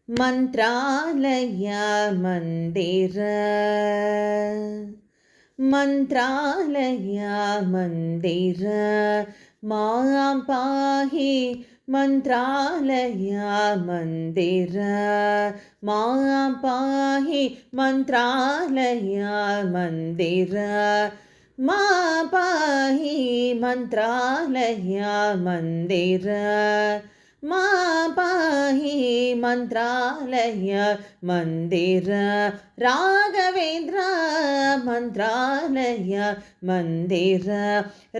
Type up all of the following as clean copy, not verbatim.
मन्त्रालय मन्दिर मन्त्रालय मन्दिर मां पाहि मन्त्रालय मन्दिर मां पाहि मन्त्रालय मन्दिर मा पाहि मन्त्रालय मन्दिर मा पाहि मन्त्रालय मन्दिर राघवेन्द्र मन्त्रालय मन्दिर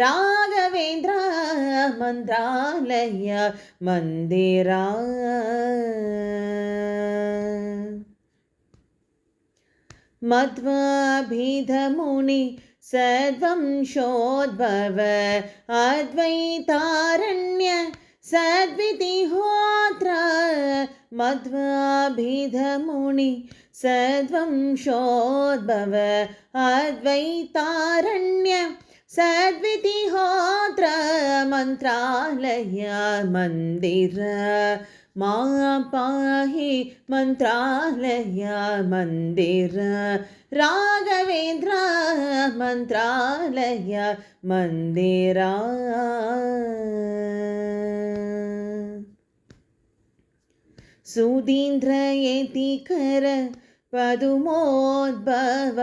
राघवेन्द्र मन्त्रालय मन्दिर मध्वाभिधमुनि सद्वंशोद्भव अद्वैतारण्य सद्वितिहोत्र मध्वाभिधमुनि सद्वंशोद्भव अद्वैतारण्य सद्वितिहोत्र मन्त्रालय मन्दिर मां पाहि मन्त्रालय मन्दिर राघवेन्द्र मन्त्रालय मन्दिर सुधीन्द्रयतिकर पदुमोद्भव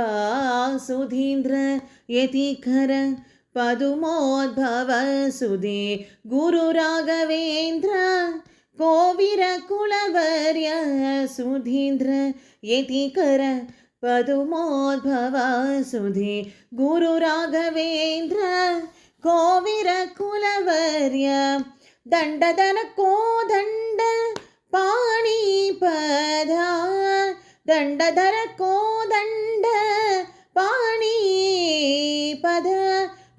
सुधीन्द्रयतिकर पदुमोद्भव सुधे गुरु राघवेन्द्र कोविरकुलवर्य सुधीन्द्रयतिकर पदुमोद्भव सुधे गुरु राघवेन्द्र कोविरकुलवर्य दण्डधन कोदण्ड पाणिपद दण्डधर कोदण्ड पाणिपद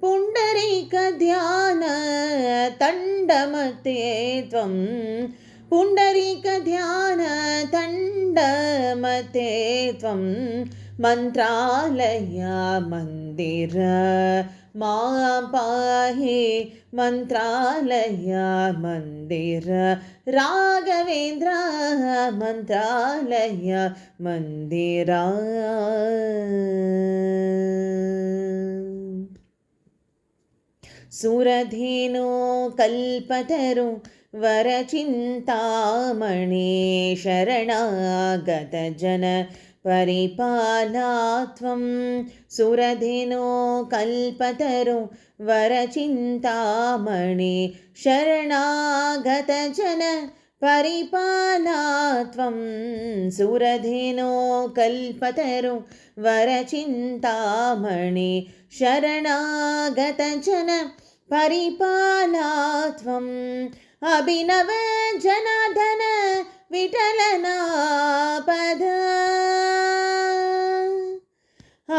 पुण्डरीक ध्यान तण्डमते त्वं पुण्डरीक ध्यान तण्डमते त्वं मन्त्रालय मन्दिर मां पाहि मन्त्रालय मन्दिर राघवेन्द्र मन्त्रालय मन्दिर सुरधेनो कल्पतरु वरचिन्तामणि शरणागत जन परिपालात्वं सुरधेनो कल्पतरु वरचिन्तामणि शरणागत जन परिपालात्वं सुरधेनो कल्पतरु वरचिन्तामणि शरणागत जन परिपालात्वं अभिनव जनार्दन विठलनापद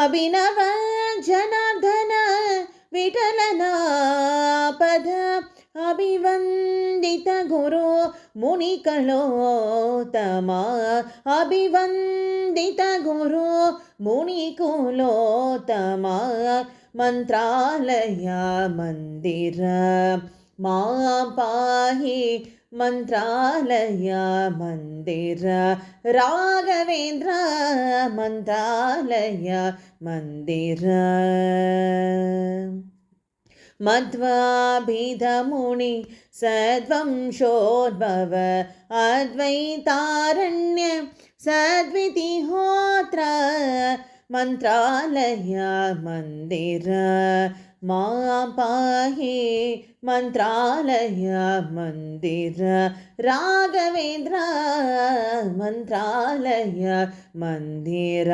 अभिनव जनार्दन विठलनापद अभिवन्दित गुरु मुनिकुलोत्तमा अभिवन्दित गुरु मुनिकुलोत्तमा मन्त्रालय मन्दिर मां पाहि मन्त्रालय मन्दिर राघवेन्द्र मन्त्रालय मन्दिर मध्वाभिधमुनि सद्वंशोद्भव अद्वैतारण्य सद्वितिहोत्र मन्त्रालय मन्दिर मां पाहि मन्त्रालय मन्दिर राघवेन्द्र मन्त्रालय मन्दिर